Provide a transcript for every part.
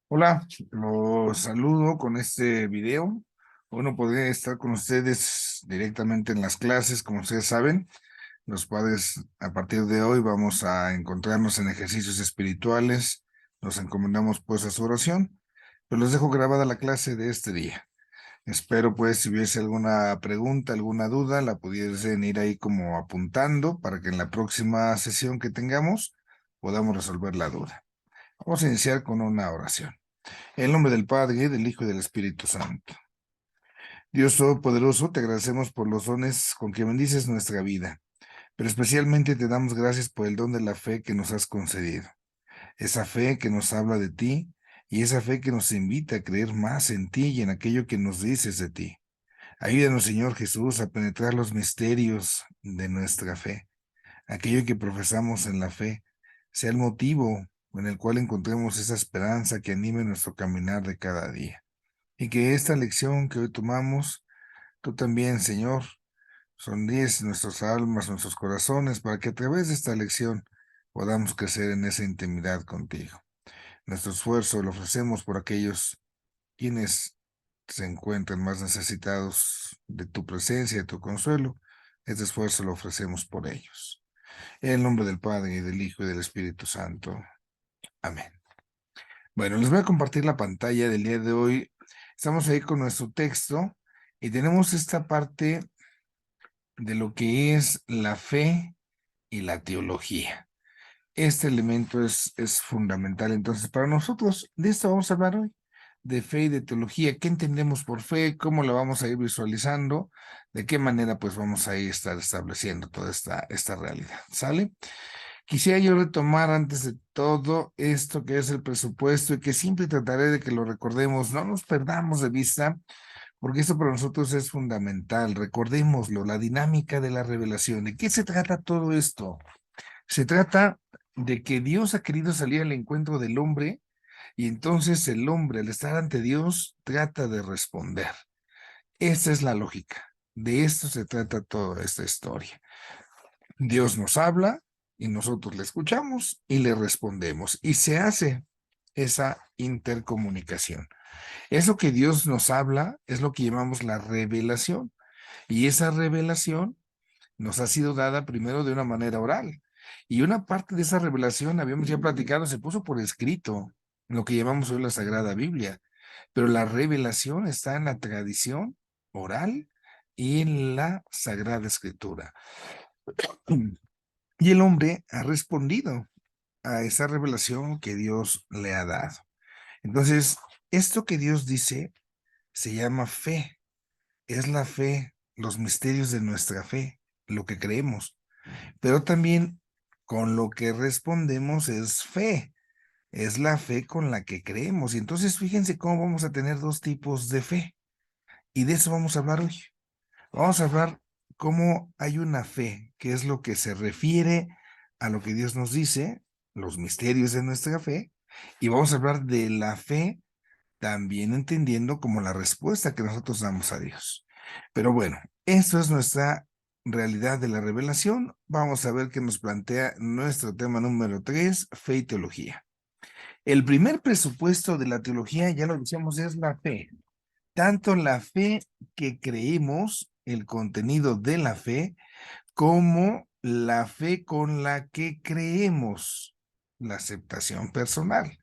Hola, los saludo con este video. Bueno, podría estar con ustedes directamente en las clases, como ustedes saben. Los padres, a partir de hoy, vamos a encontrarnos en ejercicios espirituales. Nos encomendamos pues a su oración, pero les dejo grabada la clase de este día. Espero pues si hubiese alguna pregunta, alguna duda, la pudiesen ir ahí como apuntando para que en la próxima sesión que tengamos podamos resolver la duda. Vamos a iniciar con una oración. En el nombre del Padre, del Hijo y del Espíritu Santo. Dios Todopoderoso, te agradecemos por los dones con que bendices nuestra vida, pero especialmente te damos gracias por el don de la fe que nos has concedido. Esa fe que nos habla de ti y esa fe que nos invita a creer más en ti y en aquello que nos dices de ti. Ayúdanos, Señor Jesús, a penetrar los misterios de nuestra fe. Aquello que profesamos en la fe sea el motivo en el cual encontremos esa esperanza que anime nuestro caminar de cada día. Y que esta lección que hoy tomamos, tú también, Señor, sonríes nuestras almas, nuestros corazones, para que a través de esta lección podamos crecer en esa intimidad contigo. Nuestro esfuerzo lo ofrecemos por aquellos quienes se encuentran más necesitados de tu presencia, de tu consuelo. Este esfuerzo lo ofrecemos por ellos. En el nombre del Padre, y del Hijo, y del Espíritu Santo. Amén. Bueno, les voy a compartir la pantalla del día de hoy. Estamos ahí con nuestro texto y tenemos esta parte de lo que es la fe y la teología. Este elemento es fundamental. Entonces, para nosotros, de esto vamos a hablar hoy, de fe y de teología. ¿Qué entendemos por fe? ¿Cómo la vamos a ir visualizando? ¿De qué manera pues vamos a ir estar estableciendo toda esta realidad? ¿Sale? Quisiera yo retomar antes de todo esto que es el presupuesto y que siempre trataré de que lo recordemos, no nos perdamos de vista, porque esto para nosotros es fundamental. Recordémoslo, la dinámica de la revelación. ¿De qué se trata todo esto? Se trata de que Dios ha querido salir al encuentro del hombre y entonces el hombre, al estar ante Dios, trata de responder. Esa es la lógica. De esto se trata toda esta historia. Dios nos habla y nosotros le escuchamos y le respondemos. Y se hace esa intercomunicación. Eso que Dios nos habla es lo que llamamos la revelación. Y esa revelación nos ha sido dada primero de una manera oral. Y una parte de esa revelación, habíamos ya platicado, se puso por escrito, lo que llamamos hoy la Sagrada Biblia. Pero la revelación está en la tradición oral y en la Sagrada Escritura. Y el hombre ha respondido a esa revelación que Dios le ha dado. Entonces, esto que Dios dice se llama fe. Es la fe, los misterios de nuestra fe, lo que creemos. Pero también con lo que respondemos es fe. Es la fe con la que creemos. Y entonces fíjense cómo vamos a tener dos tipos de fe. Y de eso vamos a hablar hoy. Vamos a hablar cómo hay una fe, que es lo que se refiere a lo que Dios nos dice, los misterios de nuestra fe, y vamos a hablar de la fe también entendiendo como la respuesta que nosotros damos a Dios. Pero bueno, esto es nuestra realidad de la revelación. Vamos a ver qué nos plantea nuestro tema número 3, fe y teología. El primer presupuesto de la teología, ya lo decíamos, es la fe. Tanto la fe que creemos, el contenido de la fe, como la fe con la que creemos, la aceptación personal.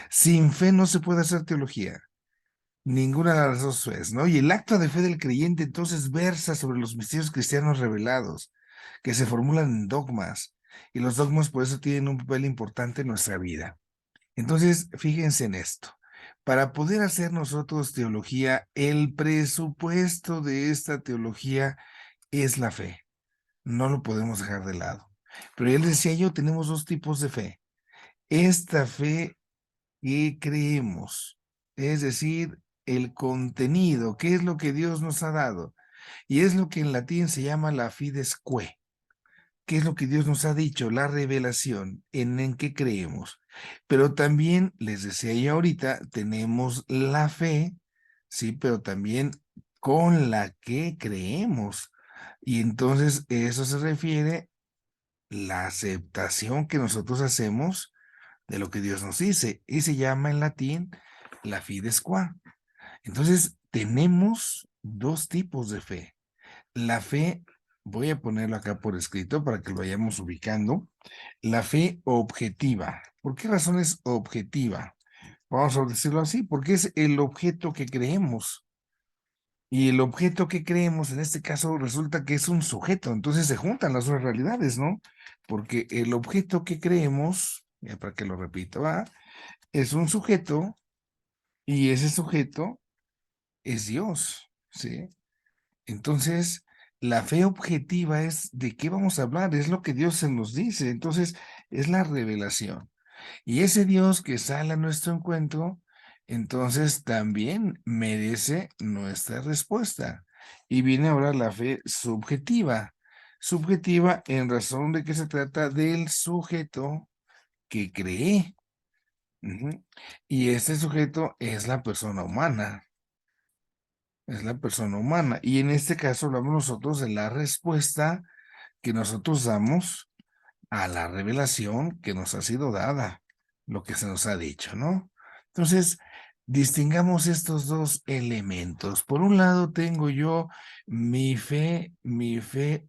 Sin fe no se puede hacer teología. Ninguna de las dos es, ¿no? Y el acto de fe del creyente entonces versa sobre los misterios cristianos revelados, que se formulan en dogmas, y los dogmas por eso tienen un papel importante en nuestra vida. Entonces, fíjense en esto. Para poder hacer nosotros teología, el presupuesto de esta teología es la fe. No lo podemos dejar de lado. Pero él decía yo, tenemos dos tipos de fe. Esta fe que creemos, es decir, el contenido, qué es lo que Dios nos ha dado. Y es lo que en latín se llama la fides que. ¿Qué es lo que Dios nos ha dicho? La revelación en qué creemos. Pero también, les decía yo ahorita, tenemos la fe, sí, pero también con la que creemos. Y entonces eso se refiere la aceptación que nosotros hacemos de lo que Dios nos dice, y se llama en latín la fides qua. Entonces, tenemos dos tipos de fe. La fe, voy a ponerlo acá por escrito para que lo vayamos ubicando. La fe objetiva. ¿Por qué razón es objetiva? Vamos a decirlo así, porque es el objeto que creemos. Y el objeto que creemos, en este caso, resulta que es un sujeto. Entonces se juntan las dos realidades, ¿no? Porque el objeto que creemos, ya para que lo repito, ¿va? Es un sujeto y ese sujeto es Dios, ¿sí? Entonces, la fe objetiva es de qué vamos a hablar, es lo que Dios se nos dice. Entonces, es la revelación. Y ese Dios que sale a nuestro encuentro, entonces también merece nuestra respuesta. Y viene ahora la fe subjetiva. Subjetiva en razón de que se trata del sujeto que cree. Ujú. Y ese sujeto es la persona humana. Es la persona humana. Y en este caso hablamos nosotros de la respuesta que nosotros damos a la revelación que nos ha sido dada, lo que se nos ha dicho, ¿no? Entonces, distingamos estos dos elementos. Por un lado tengo yo mi fe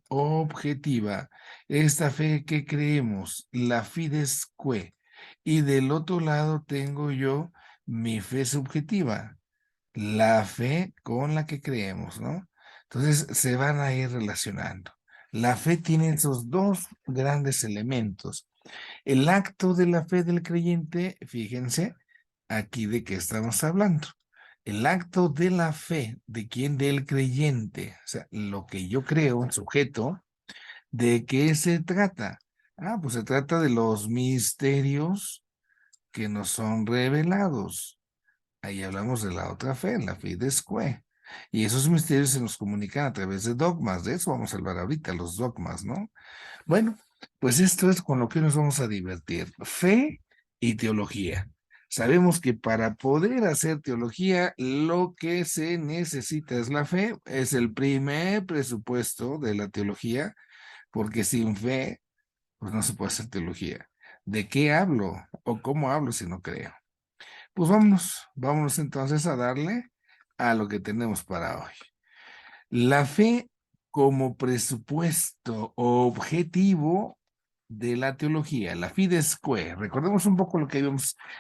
objetiva, esta fe que creemos, la fides que, y del otro lado tengo yo mi fe subjetiva, la fe con la que creemos, ¿no? Entonces se van a ir relacionando. La fe tiene esos dos grandes elementos. El acto de la fe del creyente, fíjense, aquí de qué estamos hablando. El acto de la fe, ¿de quién? Del creyente, o sea, lo que yo creo, el sujeto, ¿de qué se trata? Ah, pues se trata de los misterios que nos son revelados. Ahí hablamos de la otra fe, la fe de Escue. Y esos misterios se nos comunican a través de dogmas. De eso vamos a hablar ahorita, los dogmas, ¿no? Bueno, pues esto es con lo que nos vamos a divertir. Fe y teología. Sabemos que para poder hacer teología, lo que se necesita es la fe. Es el primer presupuesto de la teología, porque sin fe, pues no se puede hacer teología. ¿De qué hablo o cómo hablo si no creo? Pues vámonos entonces a darle a lo que tenemos para hoy. La fe como presupuesto objetivo de la teología, la fides que. Recordemos un poco lo que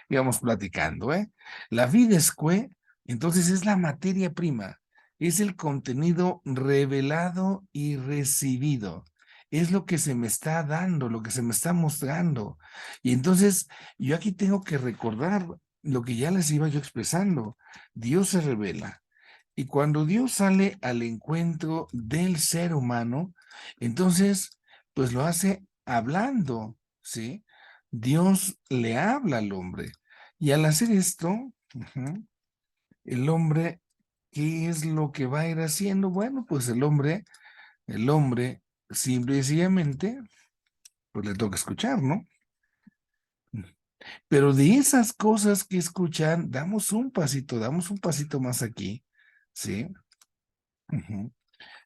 íbamos platicando, ¿eh? La fides que, entonces, es la materia prima, es el contenido revelado y recibido. Es lo que se me está dando, lo que se me está mostrando. Y entonces, yo aquí tengo que recordar lo que ya les iba yo expresando. Dios se revela. Y cuando Dios sale al encuentro del ser humano, entonces, pues lo hace hablando, ¿sí? Dios le habla al hombre. Y al hacer esto, el hombre, ¿qué es lo que va a ir haciendo? Bueno, pues el hombre, simple y sencillamente, pues le toca escuchar, ¿no? Pero de esas cosas que escuchan, damos un pasito más aquí, ¿sí? Ujú.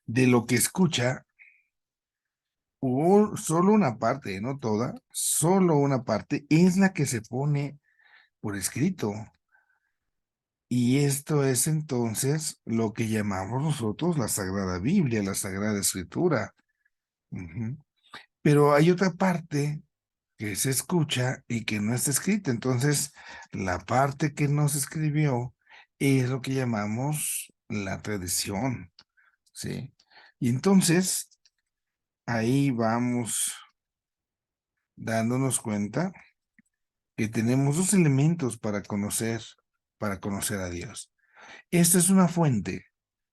De lo que escucha, o solo una parte, no toda, solo una parte es la que se pone por escrito. Y esto es entonces lo que llamamos nosotros la Sagrada Biblia, la Sagrada Escritura. Ujú. Pero hay otra parte que se escucha y que no está escrita. Entonces, la parte que no se escribió es lo que llamamos la tradición, ¿sí? Y entonces, ahí vamos dándonos cuenta que tenemos dos elementos para conocer a Dios. Esta es una fuente.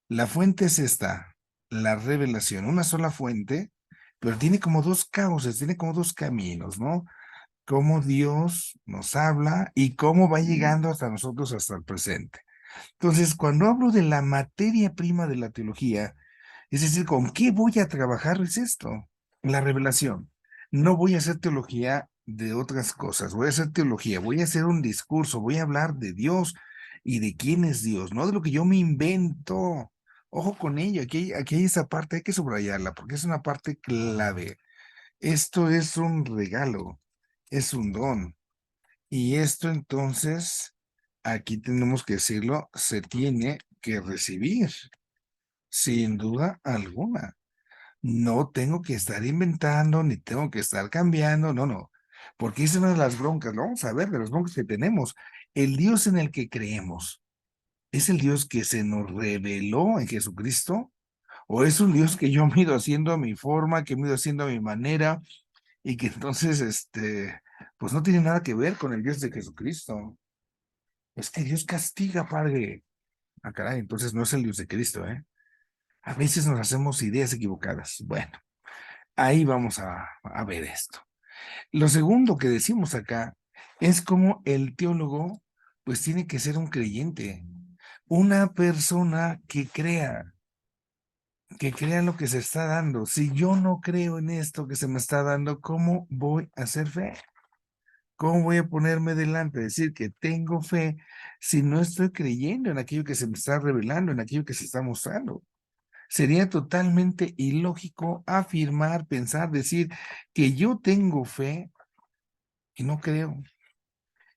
La fuente es esta, la revelación, una sola fuente, pero tiene como dos cauces, tiene como dos caminos, ¿no? Cómo Dios nos habla y cómo va llegando hasta nosotros, hasta el presente. Entonces, cuando hablo de la materia prima de la teología, es decir, ¿con qué voy a trabajar? Es esto, la revelación. No voy a hacer teología de otras cosas, voy a hacer teología, voy a hacer un discurso, voy a hablar de Dios y de quién es Dios, no de lo que yo me invento. Ojo con ello, aquí hay esa parte, hay que subrayarla porque es una parte clave. Esto es un regalo, es un don. Y esto entonces, aquí tenemos que decirlo, se tiene que recibir, sin duda alguna. No tengo que estar inventando, ni tengo que estar cambiando, no, no. Porque esa es una de las broncas, ¿no? Vamos a ver, de las broncas que tenemos. El Dios en el que creemos, ¿es el Dios que se nos reveló en Jesucristo? ¿O es un Dios que yo me he ido haciendo a mi forma, que me he ido haciendo a mi manera, y que entonces, pues no tiene nada que ver con el Dios de Jesucristo? Es que Dios castiga, Padre. Ah, caray, entonces no es el Dios de Cristo, ¿eh? A veces nos hacemos ideas equivocadas. Bueno, ahí vamos a ver esto. Lo segundo que decimos acá es como el teólogo, pues tiene que ser un creyente, una persona que crea lo que se está dando. Si yo no creo en esto que se me está dando, ¿cómo voy a hacer fe? ¿Cómo voy a ponerme delante, decir que tengo fe si no estoy creyendo en aquello que se me está revelando, en aquello que se está mostrando? Sería totalmente ilógico afirmar, pensar, decir que yo tengo fe y no creo.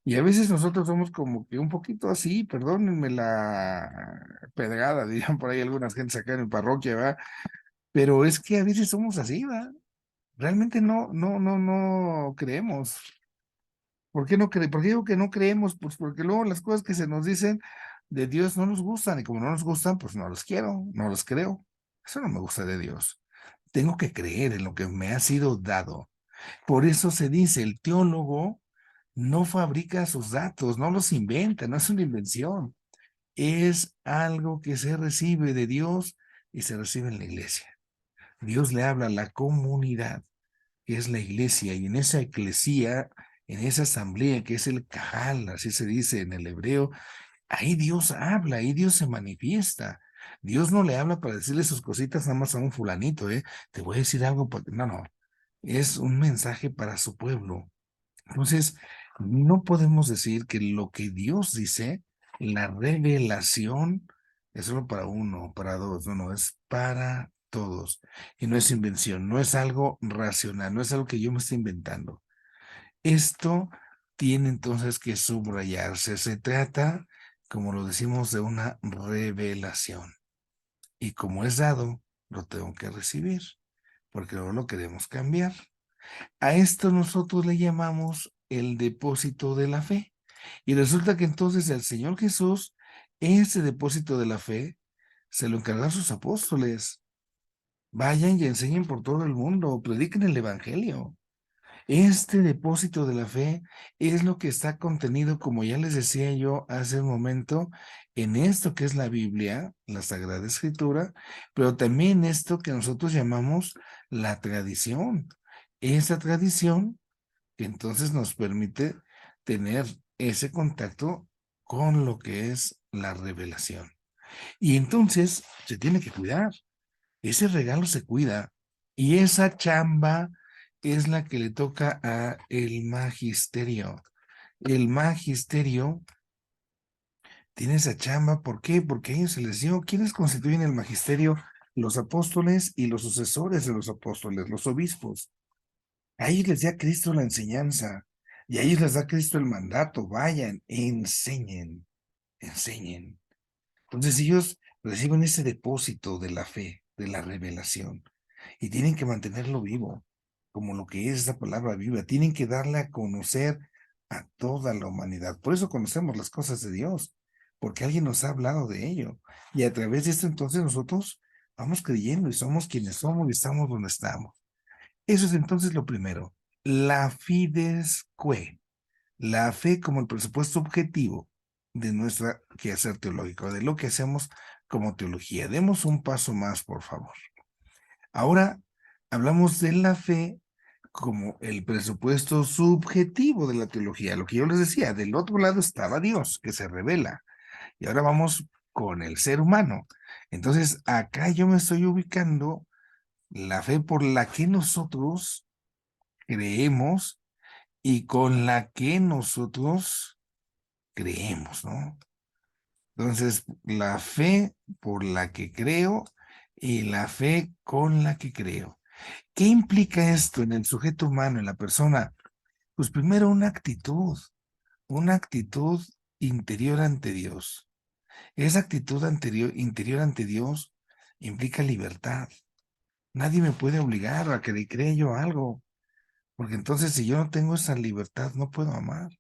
Y a veces nosotros somos como que un poquito así, perdónenme la pedrada, dirían por ahí algunas gentes acá en mi parroquia, ¿verdad? Pero es que a veces somos así, ¿verdad? Realmente no creemos. ¿Por qué digo que no creemos? Pues porque luego las cosas que se nos dicen de Dios no nos gustan, y como no nos gustan, pues no los quiero, no los creo. Eso no me gusta de Dios. Tengo que creer en lo que me ha sido dado. Por eso se dice, el teólogo no fabrica sus datos, no los inventa, no es una invención. Es algo que se recibe de Dios y se recibe en la iglesia. Dios le habla a la comunidad, que es la iglesia, y en esa eclesía, en esa asamblea que es el cajal, así se dice en el hebreo, ahí Dios habla, ahí Dios se manifiesta. Dios no le habla para decirle sus cositas nada más a un fulanito, ¿eh? Te voy a decir algo, no, no, es un mensaje para su pueblo. Entonces, no podemos decir que lo que Dios dice, la revelación, es solo para uno, para dos, no, no, es para todos. Y no es invención, no es algo racional, no es algo que yo me esté inventando. Esto tiene entonces que subrayarse. Se trata, como lo decimos, de una revelación. Y como es dado, lo tengo que recibir, porque no lo queremos cambiar. A esto nosotros le llamamos el depósito de la fe. Y resulta que entonces el Señor Jesús, ese depósito de la fe, se lo encargó a sus apóstoles. Vayan y enseñen por todo el mundo, prediquen el Evangelio. Este depósito de la fe es lo que está contenido, como ya les decía yo hace un momento, en esto que es la Biblia, la Sagrada Escritura, pero también esto que nosotros llamamos la tradición. Esa tradición que entonces nos permite tener ese contacto con lo que es la revelación. Y entonces se tiene que cuidar. Ese regalo se cuida y esa chamba es la que le toca a el magisterio. El magisterio tiene esa chamba, ¿por qué? Porque a ellos se les dio, ¿quiénes constituyen el magisterio? Los apóstoles y los sucesores de los apóstoles, los obispos. A ellos les da Cristo la enseñanza y a ellos les da Cristo el mandato, vayan, enseñen, enseñen. Entonces ellos reciben ese depósito de la fe, de la revelación, y tienen que mantenerlo vivo, como lo que es esa palabra viva. Tienen que darle a conocer a toda la humanidad. Por eso conocemos las cosas de Dios, porque alguien nos ha hablado de ello. Y a través de esto entonces nosotros vamos creyendo y somos quienes somos y estamos donde estamos. Eso es entonces lo primero. La fides que, la fe como el presupuesto objetivo de nuestra quehacer teológico, de lo que hacemos como teología. Demos un paso más, por favor. Ahora hablamos de la fe como el presupuesto subjetivo de la teología. Lo que yo les decía, del otro lado estaba Dios, que se revela. Y ahora vamos con el ser humano. Entonces, acá yo me estoy ubicando la fe por la que nosotros creemos y con la que nosotros creemos, ¿no? Entonces, la fe por la que creo y la fe con la que creo. ¿Qué implica esto en el sujeto humano, en la persona? Pues primero una actitud. una actitud interior ante Dios. Esa actitud interior ante Dios implica libertad. Nadie me puede obligar a que le crea yo algo, porque entonces si yo no tengo esa libertad, no puedo amar.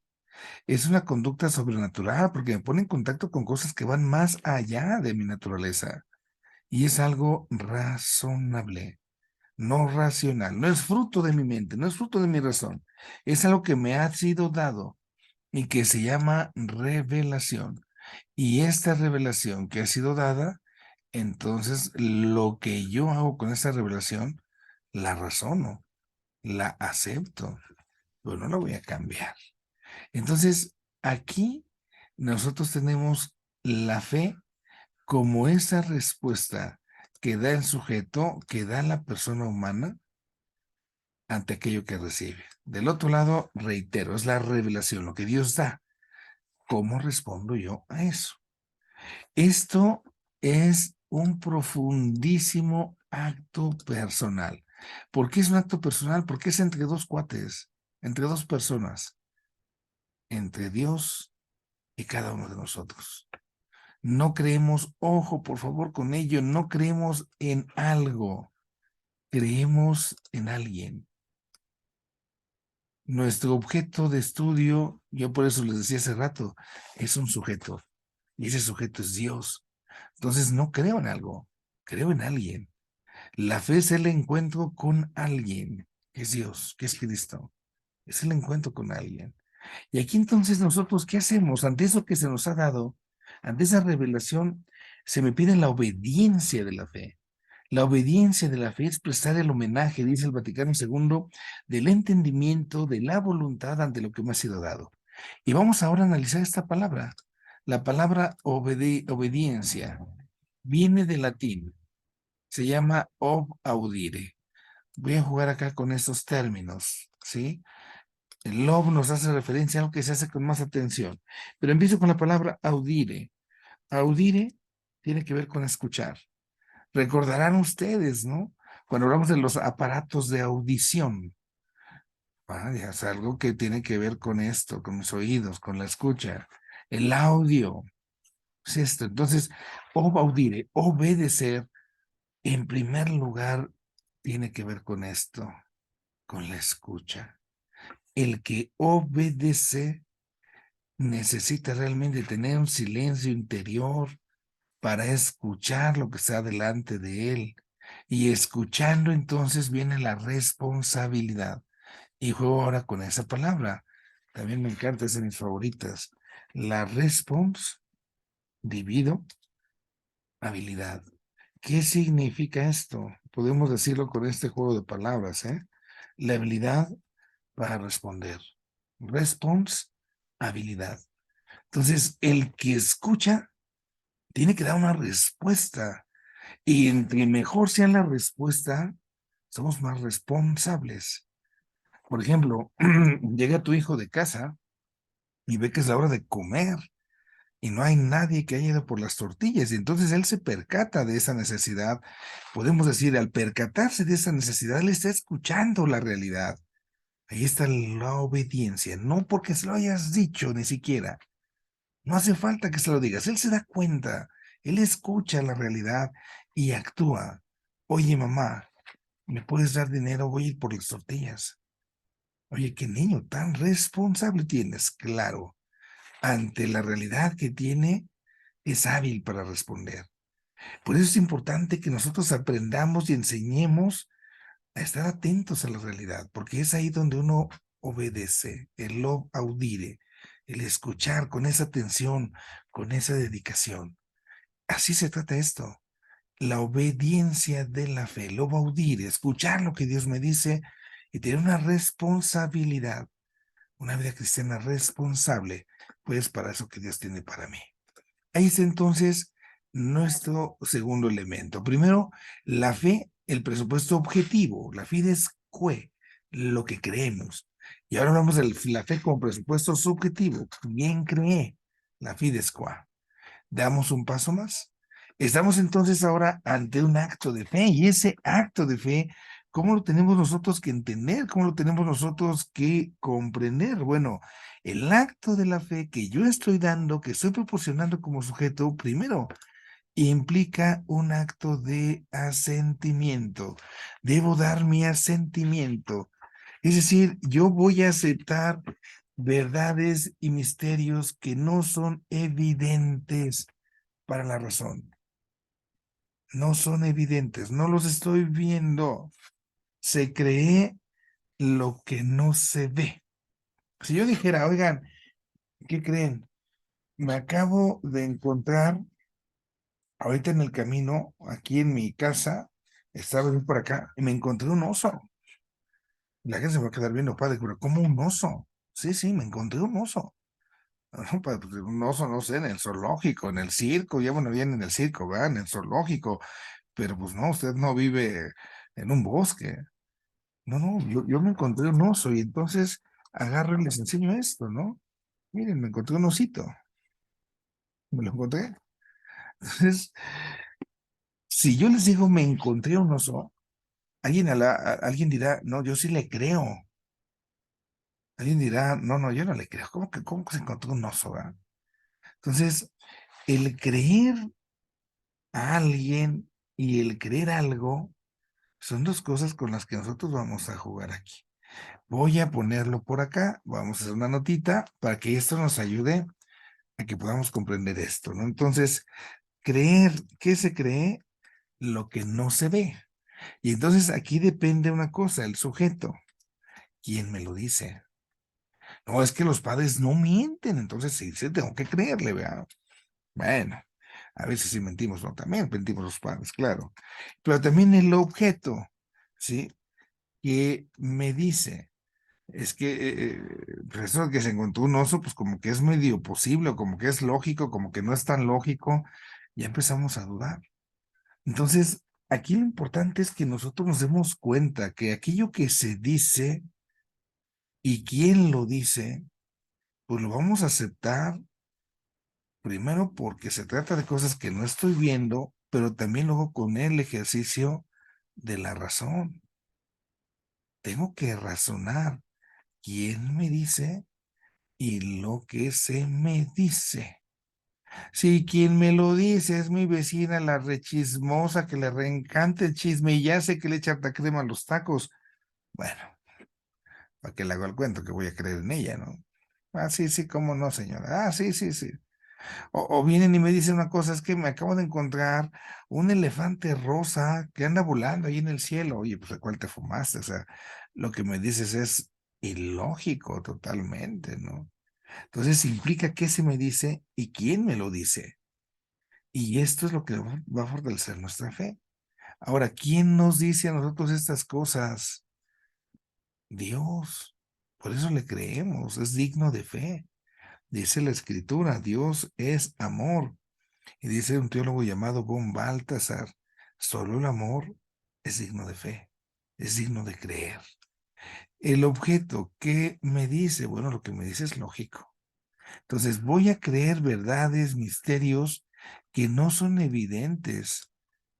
Es una conducta sobrenatural, porque me pone en contacto con cosas que van más allá de mi naturaleza. Y es algo razonable, no racional. No es fruto de mi mente, no es fruto de mi razón. Es algo que me ha sido dado y que se llama revelación. Y esta revelación que ha sido dada, entonces lo que yo hago con esa revelación, la razono, la acepto, pero no la voy a cambiar. Entonces, aquí nosotros tenemos la fe como esa respuesta que da el sujeto, que da la persona humana ante aquello que recibe. Del otro lado, reitero, es la revelación, lo que Dios da. ¿Cómo respondo yo a eso? Esto es un profundísimo acto personal. ¿Por qué es un acto personal? Porque es entre dos cuates, entre dos personas, entre Dios y cada uno de nosotros. No creemos, ojo, por favor, con ello, no creemos en algo, creemos en alguien. Nuestro objeto de estudio, yo por eso les decía hace rato, es un sujeto, y ese sujeto es Dios. Entonces no creo en algo, creo en alguien. La fe es el encuentro con alguien, que es Dios, que es Cristo. Es el encuentro con alguien. Y aquí entonces nosotros, ¿qué hacemos ante eso que se nos ha dado? Ante esa revelación, se me pide la obediencia de la fe. La obediencia de la fe es prestar el homenaje, dice el Vaticano II, del entendimiento, de la voluntad ante lo que me ha sido dado. Y vamos ahora a analizar esta palabra. La palabra obediencia viene del latín, se llama ob audire. Voy a jugar acá con estos términos, ¿sí? El ob nos hace referencia a algo que se hace con más atención. Pero empiezo con la palabra audire. Audire tiene que ver con escuchar. Recordarán ustedes, ¿no? Cuando hablamos de los aparatos de audición, ya es algo que tiene que ver con esto, con mis oídos, con la escucha. El audio es esto. Entonces, audire, obedecer, en primer lugar, tiene que ver con esto, con la escucha. El que obedece necesita realmente tener un silencio interior para escuchar lo que está delante de él. Y escuchando entonces viene la responsabilidad. Y juego ahora con esa palabra. También me encanta, es de mis favoritas. La respons divido habilidad. ¿Qué significa esto? Podemos decirlo con este juego de palabras, ¿eh? La habilidad para responder. Respons, habilidad. Entonces, el que escucha tiene que dar una respuesta. Y entre mejor sea la respuesta, somos más responsables. Por ejemplo, llega tu hijo de casa y ve que es la hora de comer y no hay nadie que haya ido por las tortillas. Y entonces él se percata de esa necesidad. Podemos decir, al percatarse de esa necesidad, él está escuchando la realidad. Ahí está la obediencia, no porque se lo hayas dicho ni siquiera. No hace falta que se lo digas. Él se da cuenta, él escucha la realidad y actúa. Oye, mamá, ¿me puedes dar dinero? Voy a ir por las tortillas. Oye, qué niño tan responsable tienes. Claro, ante la realidad que tiene, es hábil para responder. Por eso es importante que nosotros aprendamos y enseñemos a estar atentos a la realidad, porque es ahí donde uno obedece, el audire, el escuchar con esa atención, con esa dedicación. Así se trata esto, la obediencia de la fe, el audire, escuchar lo que Dios me dice y tener una responsabilidad, una vida cristiana responsable, pues para eso que Dios tiene para mí. Ahí está entonces nuestro segundo elemento. Primero, la fe, el presupuesto objetivo. La fides que, lo que creemos. Y ahora hablamos de la fe como presupuesto subjetivo. Bien creé, la fides qua. Damos un paso más. Estamos entonces ahora ante un acto de fe y ese acto de fe ¿Cómo lo tenemos nosotros que entender? ¿Cómo lo tenemos nosotros que comprender? Bueno, el acto de la fe que yo estoy dando, que estoy proporcionando como sujeto, primero, implica un acto de asentimiento. Debo dar mi asentimiento. Es decir, yo voy a aceptar verdades y misterios que no son evidentes para la razón. No son evidentes, no los estoy viendo. Se cree lo que no se ve. Si yo dijera, oigan, ¿qué creen? Me acabo de encontrar ahorita en el camino, aquí en mi casa, estaba yo por acá y me encontré un oso. La gente se va a quedar viendo, padre, pero ¿cómo un oso? Sí, sí, me encontré un oso. No, pues, un oso, no sé, en el zoológico, en el circo, ya bueno, bien en el circo, ¿verdad? En el zoológico, pero pues no, usted no vive en un bosque. No, no, yo me encontré un oso y entonces agarro y les enseño esto, ¿no? Miren, me encontré un osito, me lo encontré. Entonces, si yo les digo me encontré un oso, alguien dirá, no, yo sí le creo. Alguien dirá, no, no, yo no le creo. Cómo que se encontró un oso, ¿verdad? Entonces, el creer a alguien y el creer algo son dos cosas con las que nosotros vamos a jugar aquí. Voy a ponerlo por acá, vamos a hacer una notita para que esto nos ayude a que podamos comprender esto, ¿no? Entonces, creer, ¿qué se cree? Lo que no se ve. Y entonces aquí depende una cosa, el sujeto. ¿Quién me lo dice? No, es que los padres no mienten, entonces sí, sí tengo que creerle, ¿verdad? Bueno, a veces sí mentimos, ¿no? También mentimos los padres, claro. Pero también el objeto, ¿sí? Que me dice, es que pues eso que se encontró un oso, pues como que es medio posible, o como que es lógico, como que no es tan lógico, ya empezamos a dudar. Entonces, aquí lo importante es que nosotros nos demos cuenta que aquello que se dice y quién lo dice, pues lo vamos a aceptar primero porque se trata de cosas que no estoy viendo, pero también luego con el ejercicio de la razón. Tengo que razonar quién me dice y lo que se me dice. Si quien me lo dice es mi vecina, la rechismosa, que le reencanta el chisme y ya sé que le echa harta crema a los tacos, bueno, para que le hago el cuento que voy a creer en ella, ¿no? Ah, sí, sí, cómo no, señora. Ah, sí, sí, sí. O vienen y me dicen una cosa, es que me acabo de encontrar un elefante rosa que anda volando ahí en el cielo. Oye, pues ¿a cuál te fumaste? O sea, lo que me dices es ilógico totalmente, ¿no? Entonces implica qué se me dice y quién me lo dice. Y esto es lo que va a fortalecer nuestra fe. Ahora, ¿quién nos dice a nosotros estas cosas? Dios. Por eso le creemos, es digno de fe. Dice la escritura, Dios es amor. Y dice un teólogo llamado von Baltasar, solo el amor es digno de fe, es digno de creer. El objeto, ¿qué me dice? Bueno, lo que me dice es lógico. Entonces voy a creer verdades, misterios que no son evidentes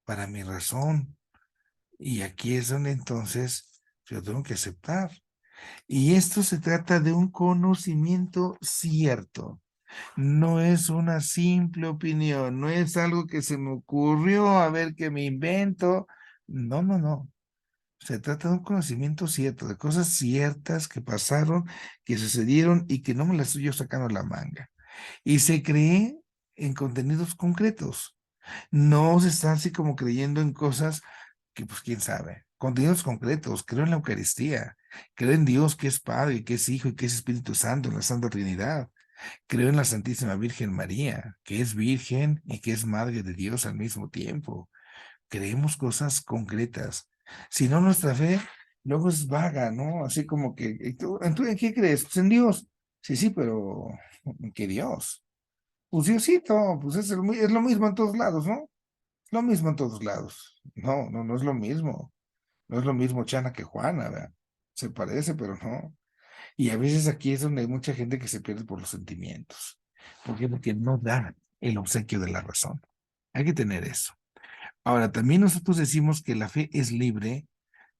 para mi razón. Y aquí es donde entonces yo tengo que aceptar. Y esto se trata de un conocimiento cierto. No es una simple opinión, no es algo que se me ocurrió, a ver qué me invento. No, no, no. Se trata de un conocimiento cierto, de cosas ciertas que pasaron, que sucedieron y que no me las estoy yo sacando la manga. Y se cree en contenidos concretos. No se está así como creyendo en cosas que, pues, quién sabe. Contenidos concretos. Creo en la Eucaristía. Creo en Dios que es Padre, que es Hijo y que es Espíritu Santo, en la Santa Trinidad. Creo en la Santísima Virgen María, que es Virgen y que es Madre de Dios al mismo tiempo. Creemos cosas concretas. Si no, nuestra fe luego es vaga, ¿no? Así como que, ¿tú en qué crees? Pues en Dios. Sí, sí, pero ¿en qué Dios? Pues Diosito, pues es lo mismo en todos lados, ¿no? Es lo mismo en todos lados. No, no, no es lo mismo. No es lo mismo Chana que Juana, ¿verdad? Se parece, pero no. Y a veces aquí es donde hay mucha gente que se pierde por los sentimientos. ¿Por qué? Porque no da el obsequio de la razón. Hay que tener eso. Ahora, también nosotros decimos que la fe es libre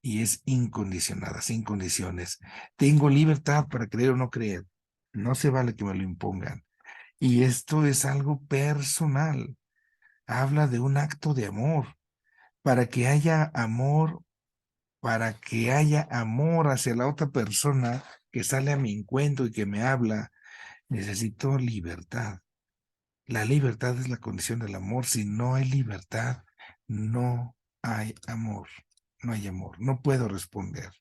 y es incondicionada, sin condiciones. Tengo libertad para creer o no creer. No se vale que me lo impongan. Y esto es algo personal. Habla de un acto de amor. Para que haya amor, para que haya amor hacia la otra persona que sale a mi encuentro y que me habla, necesito libertad. La libertad es la condición del amor. Si no hay libertad, no hay amor. No hay amor. No puedo responder.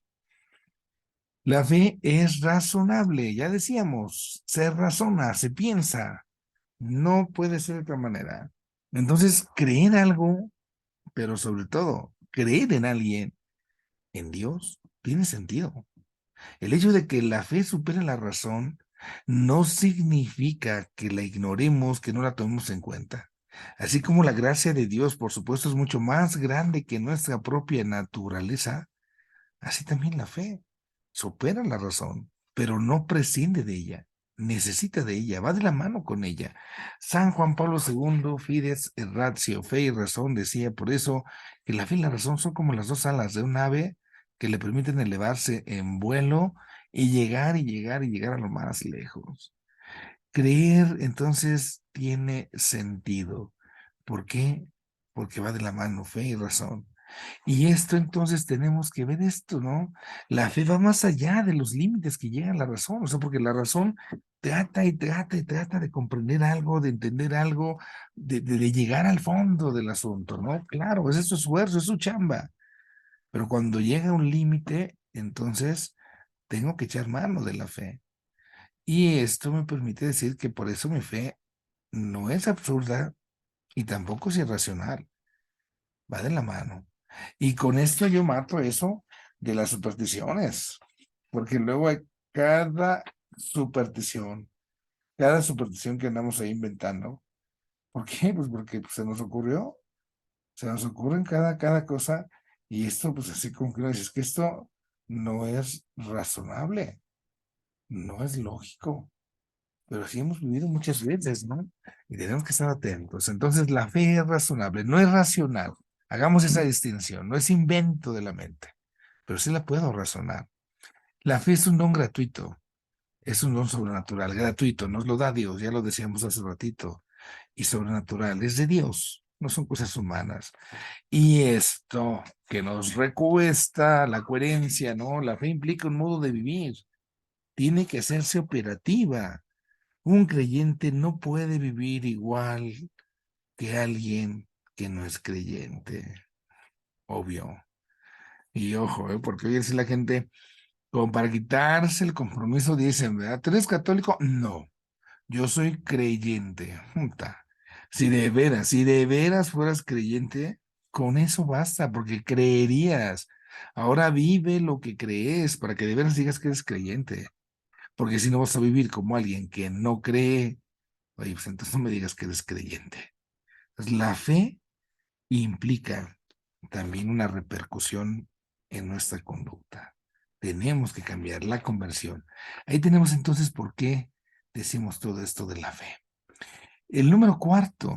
La fe es razonable, ya decíamos, se razona, se piensa, no puede ser de otra manera. Entonces, creer algo, pero sobre todo, creer en alguien, en Dios, tiene sentido. El hecho de que la fe supere la razón no significa que la ignoremos, que no la tomemos en cuenta. Así como la gracia de Dios, por supuesto, es mucho más grande que nuestra propia naturaleza, así también la fe supera la razón, pero no prescinde de ella, necesita de ella, va de la mano con ella. San Juan Pablo II, Fides et Ratio, fe y razón, decía por eso que la fe y la razón son como las dos alas de un ave que le permiten elevarse en vuelo y llegar y llegar y llegar a lo más lejos. Creer entonces tiene sentido. ¿Por qué? Porque va de la mano fe y razón. Y esto entonces tenemos que ver esto, ¿no? La fe va más allá de los límites que llega a la razón, o sea, porque la razón trata y trata y trata de comprender algo, de entender algo, de llegar al fondo del asunto, ¿no? Claro, es su esfuerzo, es su chamba, pero cuando llega un límite, entonces tengo que echar mano de la fe. Y esto me permite decir que por eso mi fe no es absurda y tampoco es irracional, va de la mano. Y con esto yo mato eso de las supersticiones, porque luego hay cada superstición, cada superstición que andamos ahí inventando. ¿Por qué? Pues porque pues, se nos ocurren cada cosa, y esto pues así como que uno dice, es que esto no es razonable, no es lógico, pero sí hemos vivido muchas veces, ¿no? Y tenemos que estar atentos. Entonces la fe es razonable, no es racional. Hagamos esa distinción, no es invento de la mente, pero sí la puedo razonar. La fe es un don gratuito, es un don sobrenatural, gratuito, nos lo da Dios, ya lo decíamos hace ratito, y sobrenatural, es de Dios, no son cosas humanas. Y esto que nos recuesta la coherencia, ¿no? La fe implica un modo de vivir, tiene que hacerse operativa. Un creyente no puede vivir igual que alguien que no es creyente, obvio. Y ojo, porque hoy es la gente, como para quitarse el compromiso, dicen, ¿verdad? ¿Tú eres católico? No, yo soy creyente. Junta. Si de veras fueras creyente, con eso basta, porque creerías. Ahora vive lo que crees para que de veras digas que eres creyente. Porque si no vas a vivir como alguien que no cree, oye, pues entonces no me digas que eres creyente. Entonces, la fe implica también una repercusión en nuestra conducta. Tenemos que cambiar la conversión. Ahí tenemos entonces por qué decimos todo esto de la fe. El número cuarto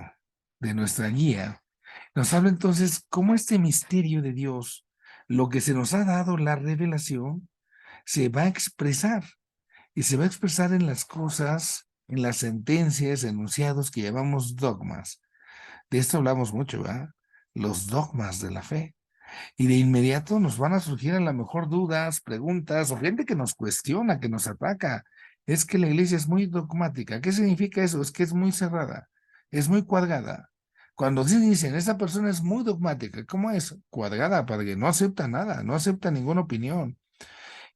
de nuestra guía nos habla entonces cómo este misterio de Dios, lo que se nos ha dado, la revelación, se va a expresar y se va a expresar en las cosas, en las sentencias, enunciados que llamamos dogmas. De esto hablamos mucho, ¿verdad? Los dogmas de la fe. Y de inmediato nos van a surgir a lo mejor dudas, preguntas o gente que nos cuestiona, que nos ataca. Es que la iglesia es muy dogmática. ¿Qué significa eso? Es que es muy cerrada, es muy cuadrada. Cuando sí dicen, esa persona es muy dogmática, ¿cómo es? Cuadrada, padre, no acepta nada, no acepta ninguna opinión.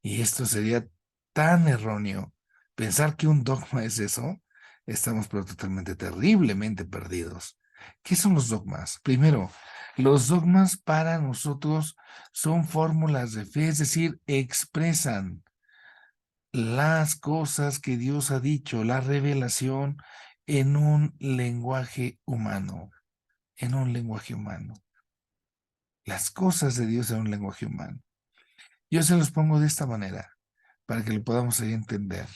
Y esto sería tan erróneo. Pensar que un dogma es eso, estamos pero totalmente, terriblemente perdidos. ¿Qué son los dogmas? Primero, los dogmas para nosotros son fórmulas de fe, es decir, expresan las cosas que Dios ha dicho, la revelación en un lenguaje humano, en un lenguaje humano. Las cosas de Dios en un lenguaje humano. Yo se los pongo de esta manera, para que lo podamos ahí entender.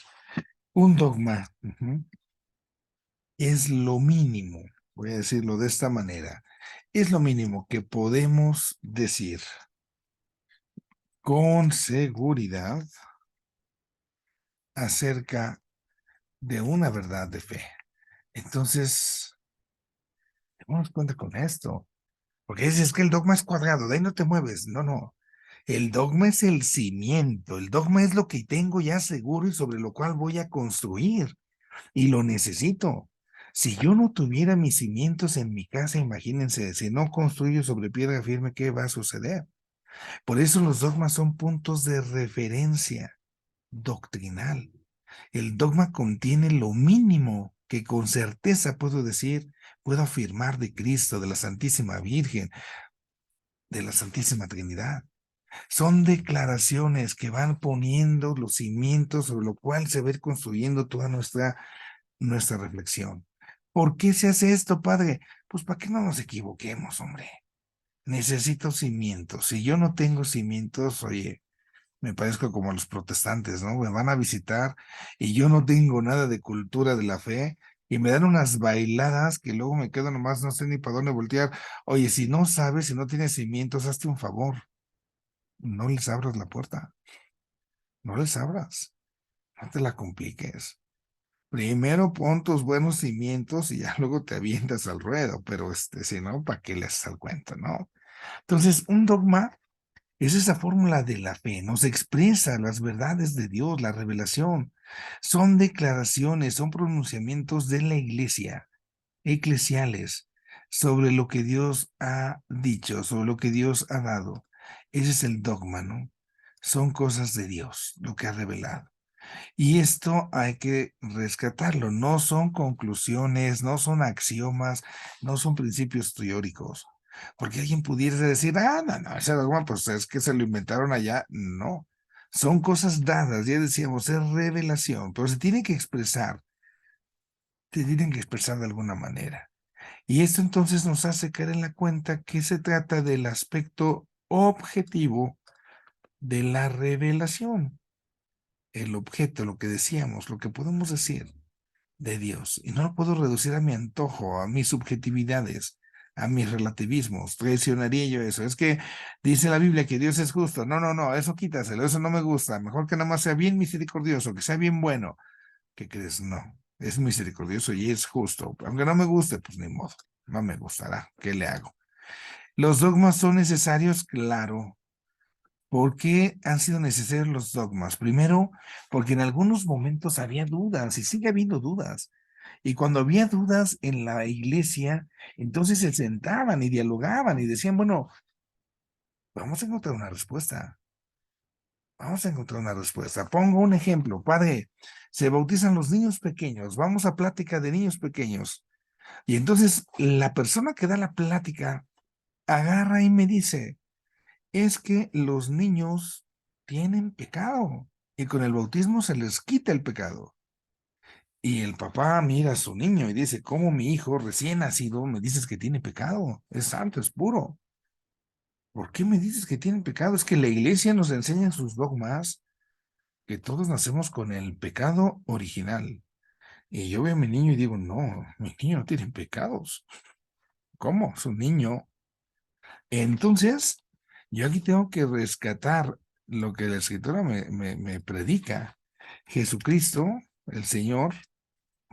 Un dogma es lo mínimo, voy a decirlo de esta manera, es lo mínimo que podemos decir con seguridad acerca de una verdad de fe. Entonces, demos cuenta con esto, porque es que el dogma es cuadrado, de ahí no te mueves. No, no. El dogma es el cimiento, el dogma es lo que tengo ya seguro y sobre lo cual voy a construir, y lo necesito. Si yo no tuviera mis cimientos en mi casa, imagínense, si no construyo sobre piedra firme, ¿qué va a suceder? Por eso los dogmas son puntos de referencia doctrinal. El dogma contiene lo mínimo que con certeza puedo decir, puedo afirmar de Cristo, de la Santísima Virgen, de la Santísima Trinidad. Son declaraciones que van poniendo los cimientos sobre lo cual se va a ir construyendo toda nuestra reflexión. ¿Por qué se hace esto, padre? Pues para que no nos equivoquemos, hombre. Necesito cimientos. Si yo no tengo cimientos, oye, me parezco como los protestantes, ¿no? Me van a visitar y yo no tengo nada de cultura de la fe y me dan unas bailadas que luego me quedo nomás, no sé ni para dónde voltear. Oye, si no sabes, si no tienes cimientos, hazte un favor, no les abras la puerta, no les abras, no te la compliques. Primero pon tus buenos cimientos y ya luego te avientas al ruedo, pero si no, ¿para qué le haces al cuento, no? Entonces, un dogma es esa fórmula de la fe, nos expresa las verdades de Dios, la revelación. Son declaraciones, son pronunciamientos de la iglesia, eclesiales, sobre lo que Dios ha dicho, sobre lo que Dios ha dado. Ese es el dogma, ¿no? Son cosas de Dios, lo que ha revelado. Y esto hay que rescatarlo. No son conclusiones, no son axiomas, no son principios teóricos. Porque alguien pudiera decir, no, no, ese dogma, pues es que se lo inventaron allá. No, son cosas dadas, ya decíamos, es revelación, pero se tiene que expresar, te tienen que expresar de alguna manera. Y esto entonces nos hace caer en la cuenta que se trata del aspecto objetivo de la revelación, el objeto, lo que decíamos, lo que podemos decir de Dios. Y no lo puedo reducir a mi antojo, a mis subjetividades, a mis relativismos. Traicionaría yo eso. Es que dice la Biblia que Dios es justo. No, no, no, eso quítaselo, eso no me gusta. Mejor que nada más sea bien misericordioso, que sea bien bueno. ¿Qué crees? No, es misericordioso y es justo. Aunque no me guste, pues ni modo, no me gustará. ¿Qué le hago? ¿Los dogmas son necesarios? Claro. ¿Por qué han sido necesarios los dogmas? Primero, porque en algunos momentos había dudas y sigue habiendo dudas. Y cuando había dudas en la iglesia, entonces se sentaban y dialogaban y decían, bueno, vamos a encontrar una respuesta. Vamos a encontrar una respuesta. Pongo un ejemplo, padre, se bautizan los niños pequeños, vamos a plática de niños pequeños. Y entonces la persona que da la plática agarra y me dice, es que los niños tienen pecado y con el bautismo se les quita el pecado. Y el papá mira a su niño y dice, ¿cómo mi hijo recién nacido me dices que tiene pecado? Es santo, es puro. ¿Por qué me dices que tiene pecado? Es que la iglesia nos enseña en sus dogmas que todos nacemos con el pecado original. Y yo veo a mi niño y digo, no, mi niño no tiene pecados. ¿Cómo? Es un niño. Entonces, yo aquí tengo que rescatar lo que la escritura me predica. Jesucristo, el Señor,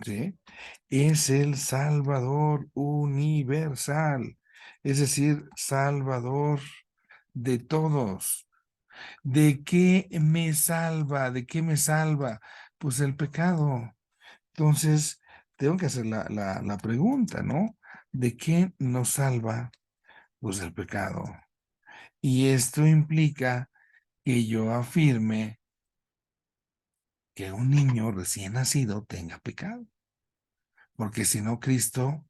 ¿sí? Es el Salvador universal, es decir, Salvador de todos. ¿De qué me salva? ¿De qué me salva? Pues el pecado. Entonces, tengo que hacer la pregunta, ¿no? ¿De qué nos salva? Pues el pecado. Y esto implica que yo afirme que un niño recién nacido tenga pecado, porque si no, Cristo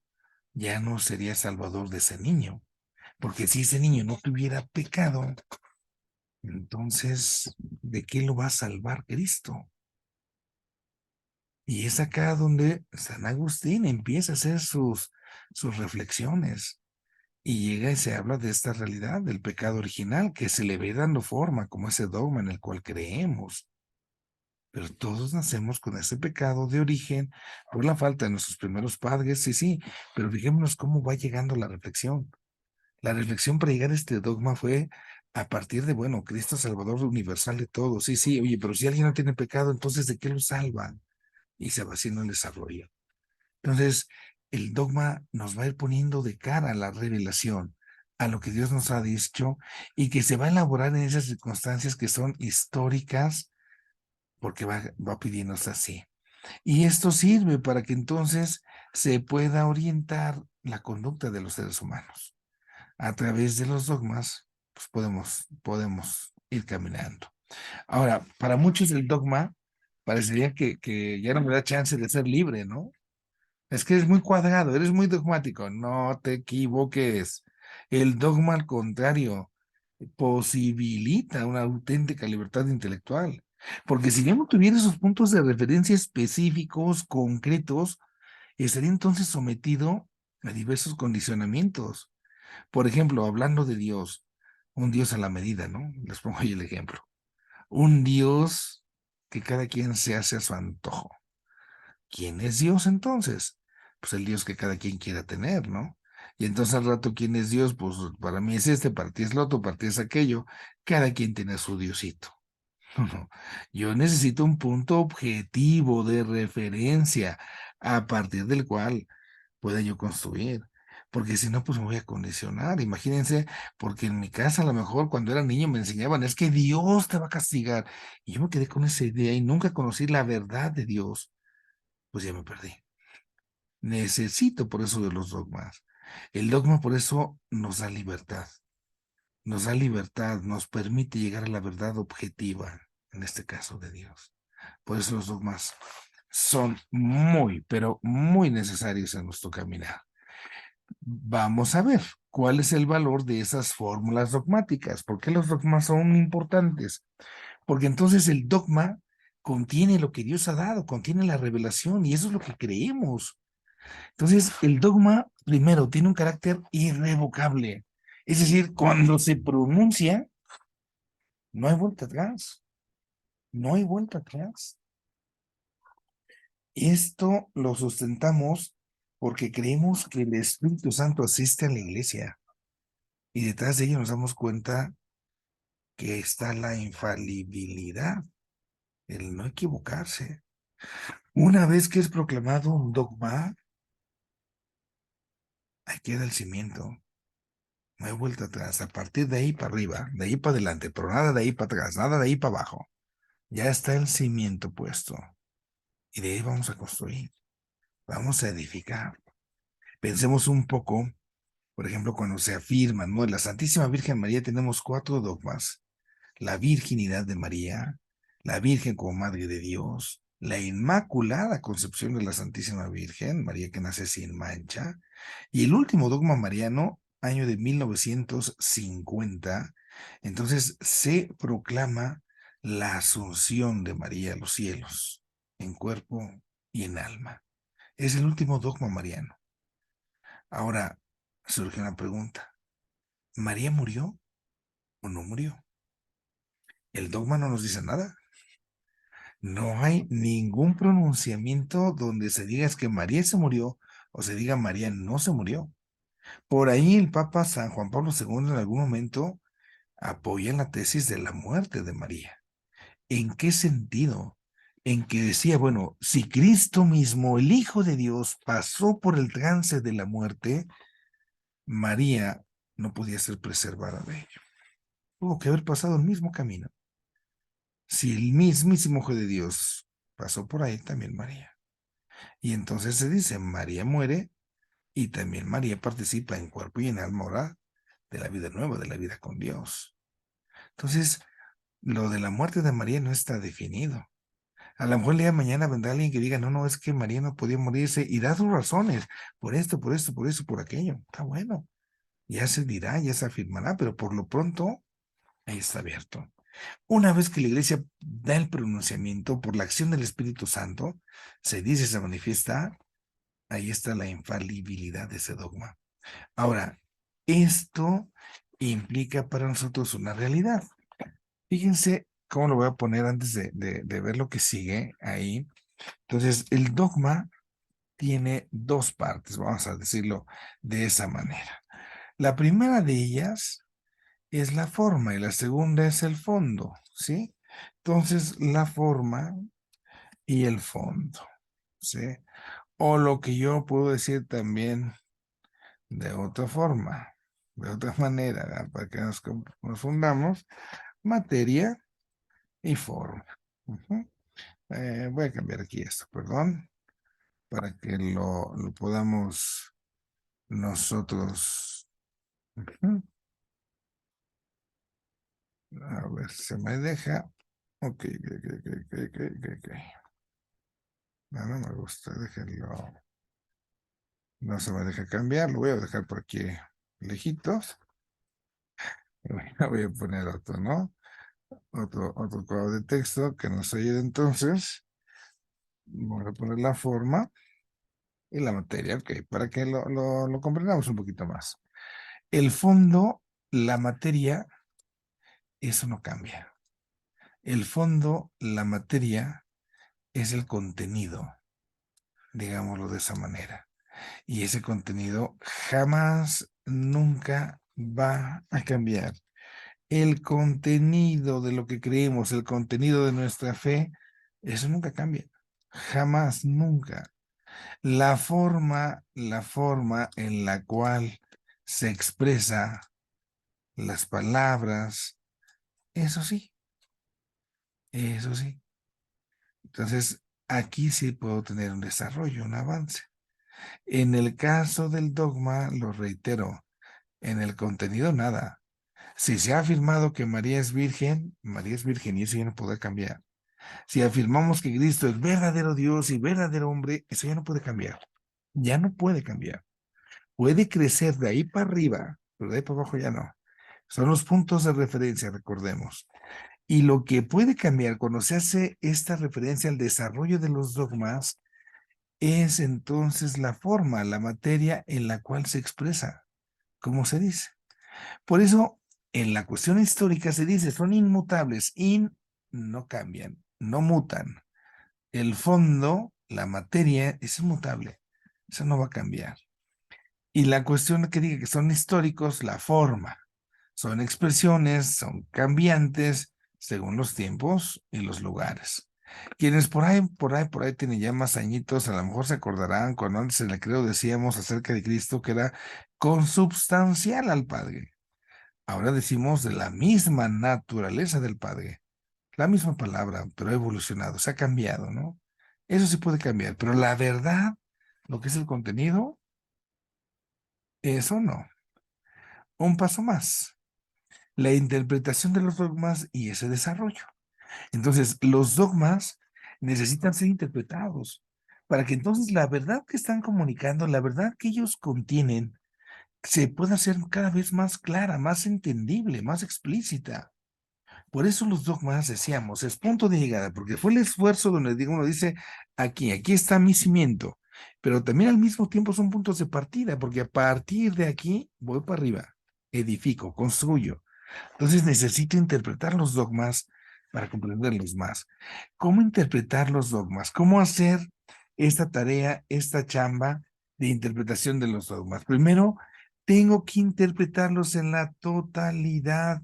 ya no sería salvador de ese niño, porque si ese niño no tuviera pecado, entonces, ¿de qué lo va a salvar Cristo? Y es acá donde San Agustín empieza a hacer sus reflexiones y llega y se habla de esta realidad del pecado original que se le ve dando forma como ese dogma en el cual creemos. Pero todos nacemos con ese pecado de origen por la falta de nuestros primeros padres, sí, sí, pero fijémonos cómo va llegando la reflexión. La reflexión para llegar a este dogma fue a partir de, bueno, Cristo Salvador universal de todos. Sí, sí, oye, pero si alguien no tiene pecado, entonces ¿de qué lo salvan? Y se va haciendo el desarrollo. Entonces, el dogma nos va a ir poniendo de cara a la revelación, a lo que Dios nos ha dicho y que se va a elaborar en esas circunstancias que son históricas, porque va pidiéndose así. Y esto sirve para que entonces se pueda orientar la conducta de los seres humanos. A través de los dogmas, pues podemos ir caminando. Ahora, para muchos el dogma parecería que ya no me da chance de ser libre, ¿no? Es que es muy cuadrado, eres muy dogmático. No te equivoques. El dogma, al contrario, posibilita una auténtica libertad intelectual. Porque si yo no tuviera esos puntos de referencia específicos, concretos, estaría entonces sometido a diversos condicionamientos. Por ejemplo, hablando de Dios, un Dios a la medida, ¿no? Les pongo ahí el ejemplo. Un Dios que cada quien se hace a su antojo. ¿Quién es Dios entonces? Pues el Dios que cada quien quiera tener, ¿no? Y entonces al rato, ¿quién es Dios? Pues para mí es este, para ti es lo otro, para ti es aquello. Cada quien tiene su Diosito. No, yo necesito un punto objetivo de referencia a partir del cual pueda yo construir. Porque si no, pues me voy a condicionar. Imagínense, porque en mi casa a lo mejor cuando era niño me enseñaban, es que Dios te va a castigar. Y yo me quedé con esa idea y nunca conocí la verdad de Dios. Pues ya me perdí. Necesito por eso de los dogmas. El dogma por eso nos da libertad, nos permite llegar a la verdad objetiva, en este caso de Dios. Por eso los dogmas son muy, pero muy necesarios en nuestro caminar. Vamos a ver cuál es el valor de esas fórmulas dogmáticas. ¿Por qué los dogmas son importantes? Porque entonces el dogma contiene lo que Dios ha dado, contiene la revelación y eso es lo que creemos. Entonces, el dogma, primero, tiene un carácter irrevocable. Es decir, cuando se pronuncia, no hay vuelta atrás. No hay vuelta atrás. Esto lo sustentamos porque creemos que el Espíritu Santo asiste a la iglesia y detrás de ello nos damos cuenta que está la infalibilidad, el no equivocarse. Una vez que es proclamado un dogma, ahí queda el cimiento. No hay vuelta atrás. A partir de ahí para arriba, de ahí para adelante, pero nada de ahí para atrás, nada de ahí para abajo. Ya está el cimiento puesto. Y de ahí vamos a construir, vamos a edificar. Pensemos un poco, por ejemplo, cuando se afirma, ¿no? En la Santísima Virgen María tenemos 4 dogmas. La virginidad de María, la Virgen como Madre de Dios, la Inmaculada Concepción de la Santísima Virgen, María que nace sin mancha, y el último dogma mariano, año de 1950, entonces se proclama la asunción de María a los cielos, en cuerpo y en alma. Es el último dogma mariano. Ahora surge una pregunta. ¿María murió o no murió? El dogma no nos dice nada. No hay ningún pronunciamiento donde se diga es que María se murió o se diga María no se murió. Por ahí el Papa San Juan Pablo II en algún momento apoya la tesis de la muerte de María. ¿En qué sentido? En que decía, bueno, si Cristo mismo, el Hijo de Dios, pasó por el trance de la muerte, María no podía ser preservada de ello. Tuvo que haber pasado el mismo camino. Si el mismísimo Hijo de Dios pasó por ahí, también María. Y entonces se dice, María muere y también María participa en cuerpo y en alma ahora de la vida nueva, de la vida con Dios. Entonces, lo de la muerte de María no está definido. A lo mejor el día de mañana vendrá alguien que diga, no, no, es que María no podía morirse y da sus razones, por esto, por esto, por eso, por aquello. Está bueno. Ya se dirá, ya se afirmará, pero por lo pronto, ahí está abierto. Una vez que la iglesia da el pronunciamiento por la acción del Espíritu Santo, se dice, se manifiesta, ahí está la infalibilidad de ese dogma. Ahora, esto implica para nosotros una realidad. Fíjense cómo lo voy a poner antes de ver lo que sigue ahí. Entonces, el dogma tiene 2 partes, vamos a decirlo de esa manera. La primera de ellas es la forma y la segunda es el fondo, ¿sí? Entonces, la forma y el fondo, ¿sí? O lo que yo puedo decir también de otra forma, de otra manera, ¿verdad? Para que nos confundamos, materia y forma. Ujú. Voy a cambiar aquí esto, perdón, para que lo podamos nosotros. Ujú. A ver, se me deja. Ok, ok, ok, ok, ok, ok, ok. No, no me gusta, déjenlo. No se me deja cambiar, lo voy a dejar por aquí lejitos. Y bueno, voy a poner otro, ¿no? Otro cuadro de texto que nos ayude entonces. Voy a poner la forma y la materia, ok, para que lo comprendamos un poquito más. El fondo, la materia, eso no cambia. El fondo, la materia, es el contenido, digámoslo de esa manera. Y ese contenido jamás, nunca va a cambiar. El contenido de lo que creemos, el contenido de nuestra fe, eso nunca cambia. Jamás, nunca. La forma en la cual se expresa las palabras, eso sí, eso sí. Entonces, aquí sí puedo tener un desarrollo, un avance. En el caso del dogma, lo reitero, en el contenido nada. Si se ha afirmado que María es virgen y eso ya no puede cambiar. Si afirmamos que Cristo es verdadero Dios y verdadero hombre, eso ya no puede cambiar. Ya no puede cambiar. Puede crecer de ahí para arriba, pero de ahí para abajo ya no. Son los puntos de referencia, recordemos. Y lo que puede cambiar cuando se hace esta referencia al desarrollo de los dogmas es entonces la forma, la materia en la cual se expresa, como se dice. Por eso, en la cuestión histórica se dice, son inmutables, no cambian, no mutan. El fondo, la materia, es inmutable. Eso no va a cambiar. Y la cuestión que diga que son históricos, la forma. Son expresiones, son cambiantes según los tiempos y los lugares. Quienes por ahí tienen ya más añitos, a lo mejor se acordarán cuando antes en el credo decíamos acerca de Cristo que era consubstancial al Padre. Ahora decimos de la misma naturaleza del Padre. La misma palabra, pero ha evolucionado, se ha cambiado, ¿no? Eso sí puede cambiar, pero la verdad, lo que es el contenido, eso no. Un paso más, la interpretación de los dogmas y ese desarrollo. Entonces, los dogmas necesitan ser interpretados para que entonces la verdad que están comunicando, la verdad que ellos contienen, se pueda hacer cada vez más clara, más entendible, más explícita. Por eso los dogmas, decíamos, es punto de llegada, porque fue el esfuerzo donde uno dice, aquí está mi cimiento, pero también al mismo tiempo son puntos de partida, porque a partir de aquí voy para arriba, edifico, construyo. Entonces necesito interpretar los dogmas para comprenderlos más. ¿Cómo interpretar los dogmas? ¿Cómo hacer esta tarea, esta chamba de interpretación de los dogmas? Primero, tengo que interpretarlos en la totalidad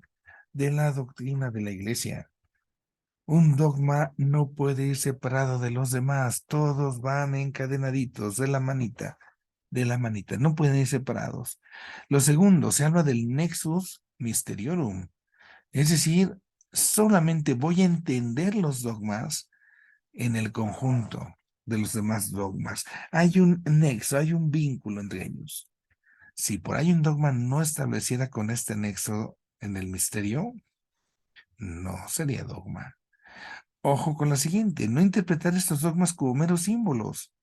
de la doctrina de la iglesia. Un dogma no puede ir separado de los demás, todos van encadenaditos de la manita, no pueden ir separados. Lo segundo, se habla del nexus mysteriorum, es decir, solamente voy a entender los dogmas en el conjunto de los demás dogmas. Hay un nexo, hay un vínculo entre ellos. Si por ahí un dogma no estableciera con este nexo en el misterio, no sería dogma. Ojo con la siguiente, no interpretar estos dogmas como meros símbolos.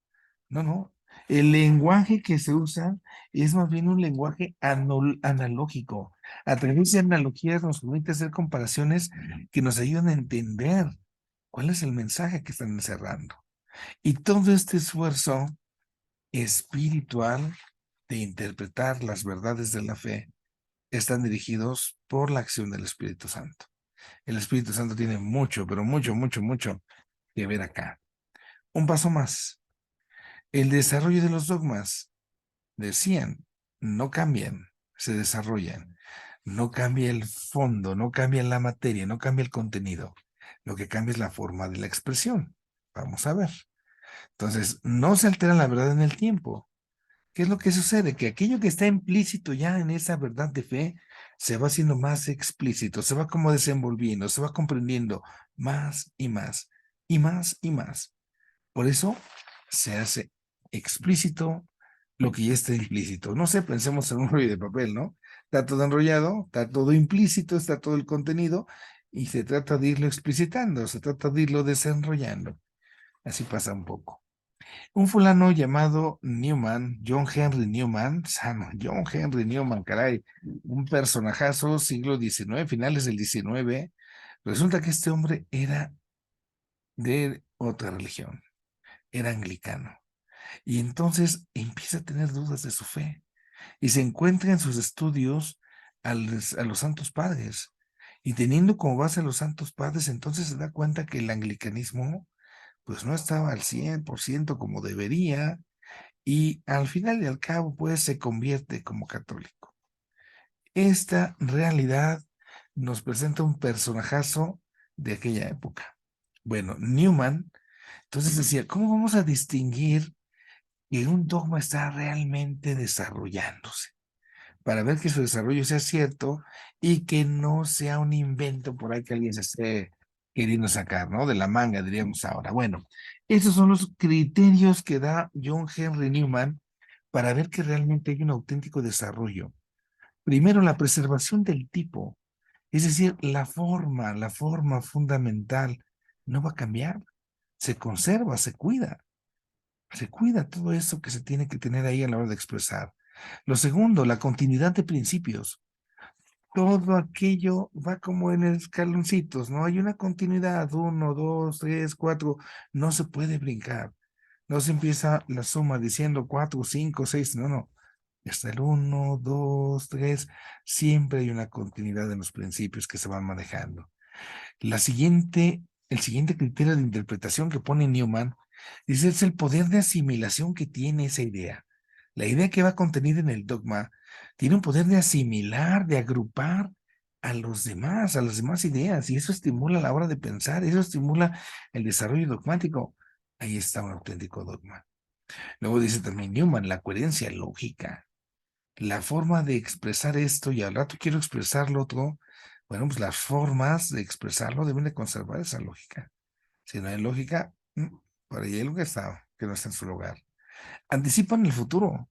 No, no. El lenguaje que se usa es más bien un lenguaje analógico. A través de analogías nos permite hacer comparaciones que nos ayudan a entender cuál es el mensaje que están encerrando. Y todo este esfuerzo espiritual de interpretar las verdades de la fe están dirigidos por la acción del Espíritu Santo. El Espíritu Santo tiene mucho, pero mucho, mucho, mucho que ver acá. Un paso más. El desarrollo de los dogmas, decían, no cambian, se desarrollan. No cambia el fondo, no cambia la materia, no cambia el contenido. Lo que cambia es la forma de la expresión. Vamos a ver. Entonces, no se altera la verdad en el tiempo. ¿Qué es lo que sucede? Que aquello que está implícito ya en esa verdad de fe se va haciendo más explícito, se va como desenvolviendo, se va comprendiendo más y más y más y más. Por eso se hace explícito lo que ya está implícito. No sé, pensemos en un rollo de papel, ¿no? Está todo enrollado, está todo implícito, está todo el contenido y se trata de irlo explicitando, se trata de irlo desenrollando. Así pasa un poco. Un fulano llamado Newman, John Henry Newman, sano, John Henry Newman, caray, un personajazo, siglo XIX, finales del XIX. Resulta que este hombre era de otra religión, era anglicano. Y entonces empieza a tener dudas de su fe y se encuentra en sus estudios a los santos padres. Y teniendo como base a los santos padres, entonces se da cuenta que el anglicanismo pues no estaba al 100% como debería, y al final y al cabo, pues se convierte como católico. Esta realidad nos presenta un personajazo de aquella época. Bueno, Newman, entonces decía, ¿cómo vamos a distinguir que un dogma está realmente desarrollándose? Para ver que su desarrollo sea cierto y que no sea un invento por ahí que alguien se esté queriendo sacar, ¿no? De la manga, diríamos ahora. Bueno, esos son los criterios que da John Henry Newman para ver que realmente hay un auténtico desarrollo. Primero, la preservación del tipo, es decir, la forma fundamental no va a cambiar, se conserva, se cuida todo eso que se tiene que tener ahí a la hora de expresar. Lo segundo, la continuidad de principios. Todo aquello va como en escaloncitos, ¿no? Hay una continuidad, uno, dos, tres, cuatro, no se puede brincar. No se empieza la suma diciendo cuatro, cinco, seis, no, no. Hasta el uno, dos, tres, siempre hay una continuidad en los principios que se van manejando. El siguiente criterio de interpretación que pone Newman dice es el poder de asimilación que tiene esa idea. La idea que va contenida en el dogma tiene un poder de asimilar, de agrupar a las demás ideas, y eso estimula la hora de pensar, eso estimula el desarrollo dogmático. Ahí está un auténtico dogma. Luego dice también Newman, la coherencia lógica, la forma de expresar esto, y al rato quiero expresar lo otro. Bueno, pues las formas de expresarlo deben de conservar esa lógica. Si no hay lógica, por ahí hay algo que no está en su lugar. Anticipan el futuro.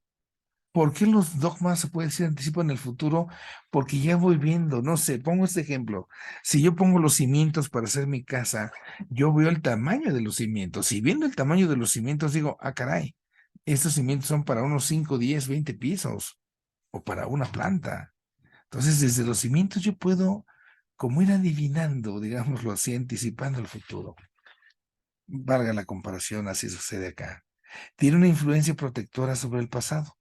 ¿Por qué los dogmas se puede decir anticipan el futuro? Porque ya voy viendo, no sé, pongo este ejemplo. Si yo pongo los cimientos para hacer mi casa, yo veo el tamaño de los cimientos. Si viendo el tamaño de los cimientos, digo, ah, caray, estos cimientos son para unos 5, 10, 20 pisos o para una planta. Entonces, desde los cimientos yo puedo como ir adivinando, digámoslo así, anticipando el futuro. Valga la comparación, así sucede acá. Tiene una influencia protectora sobre el pasado.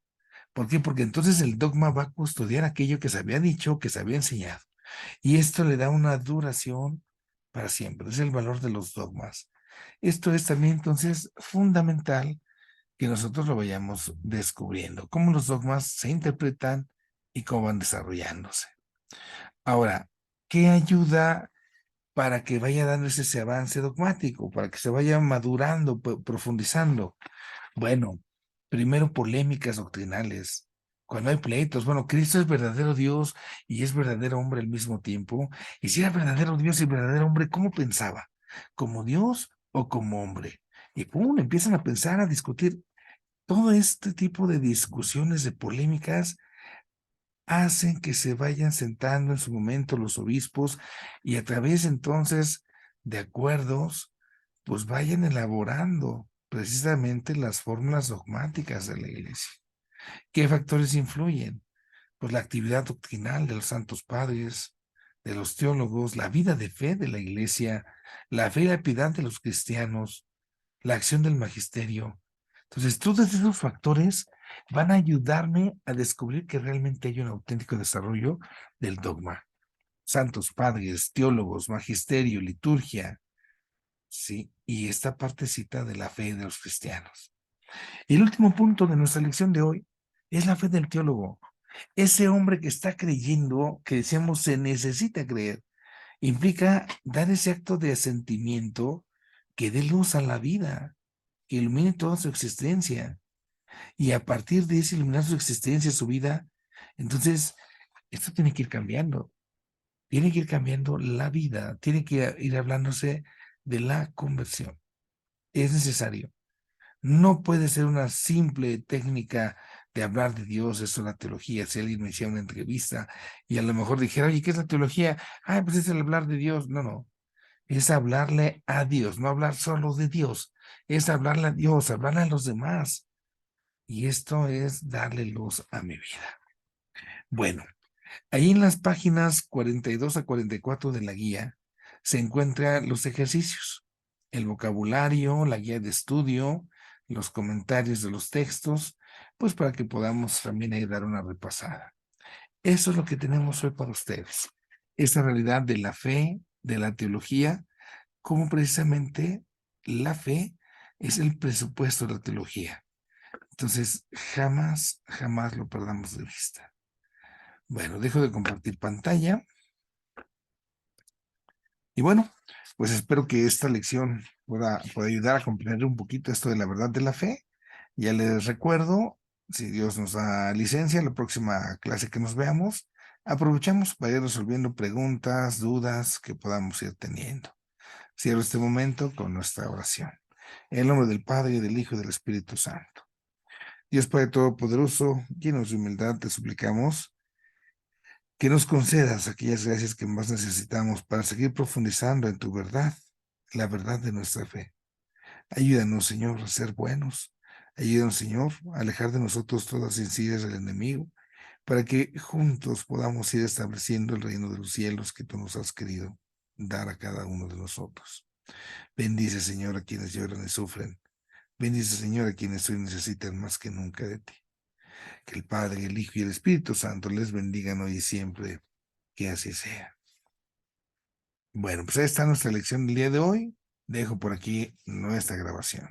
¿Por qué? Porque entonces el dogma va a custodiar aquello que se había dicho, que se había enseñado. Y esto le da una duración para siempre. Es el valor de los dogmas. Esto es también entonces fundamental que nosotros lo vayamos descubriendo, cómo los dogmas se interpretan y cómo van desarrollándose. Ahora, ¿qué ayuda para que vaya dándose ese avance dogmático, para que se vaya madurando, profundizando? Bueno, primero polémicas doctrinales. Cuando hay pleitos, bueno, Cristo es verdadero Dios y es verdadero hombre al mismo tiempo. Y si era verdadero Dios y verdadero hombre, ¿cómo pensaba? ¿Como Dios o como hombre? Y pum, empiezan a pensar, a discutir. Todo este tipo de discusiones, de polémicas, hacen que se vayan sentando en su momento los obispos y a través entonces de acuerdos, pues vayan elaborando precisamente las fórmulas dogmáticas de la iglesia. ¿Qué factores influyen? Pues la actividad doctrinal de los santos padres, de los teólogos, la vida de fe de la iglesia, la fe y la piedad de los cristianos, la acción del magisterio. Entonces, todos esos factores van a ayudarme a descubrir que realmente hay un auténtico desarrollo del dogma. Santos padres, teólogos, magisterio, liturgia, ¿sí? Y esta partecita de la fe de los cristianos. Y el último punto de nuestra lección de hoy es la fe del teólogo. Ese hombre que está creyendo, que decíamos se necesita creer, implica dar ese acto de asentimiento que dé luz a la vida, que ilumine toda su existencia. Y a partir de ese iluminar su existencia, su vida, entonces esto tiene que ir cambiando. Tiene que ir cambiando la vida, tiene que ir hablándose de la conversión. Es necesario. No puede ser una simple técnica de hablar de Dios, eso es la teología. Si alguien me hiciera una entrevista y a lo mejor dijera, oye, ¿qué es la teología? Ah, pues es el hablar de Dios. No, no. Es hablarle a Dios, no hablar solo de Dios. Es hablarle a Dios, hablarle a los demás. Y esto es darle luz a mi vida. Bueno, ahí en las páginas 42 a 44 de la guía se encuentran los ejercicios, el vocabulario, la guía de estudio, los comentarios de los textos, pues para que podamos también ahí dar una repasada. Eso es lo que tenemos hoy para ustedes. Esta realidad de la fe, de la teología, como precisamente la fe es el presupuesto de la teología. Entonces, jamás, jamás lo perdamos de vista. Bueno, dejo de compartir pantalla. Y bueno, pues espero que esta lección pueda ayudar a comprender un poquito esto de la verdad de la fe. Ya les recuerdo, si Dios nos da licencia, la próxima clase que nos veamos, aprovechamos para ir resolviendo preguntas, dudas que podamos ir teniendo. Cierro este momento con nuestra oración. En el nombre del Padre, y del Hijo y del Espíritu Santo. Dios Padre Todopoderoso, llenos de humildad, te suplicamos que nos concedas aquellas gracias que más necesitamos para seguir profundizando en tu verdad, la verdad de nuestra fe. Ayúdanos, Señor, a ser buenos. Ayúdanos, Señor, a alejar de nosotros todas las insidias del enemigo, para que juntos podamos ir estableciendo el reino de los cielos que tú nos has querido dar a cada uno de nosotros. Bendice, Señor, a quienes lloran y sufren. Bendice, Señor, a quienes hoy necesitan más que nunca de ti. Que el Padre, el Hijo y el Espíritu Santo les bendigan hoy y siempre. Que así sea. Bueno, pues ahí está nuestra lección del día de hoy. Dejo por aquí nuestra grabación.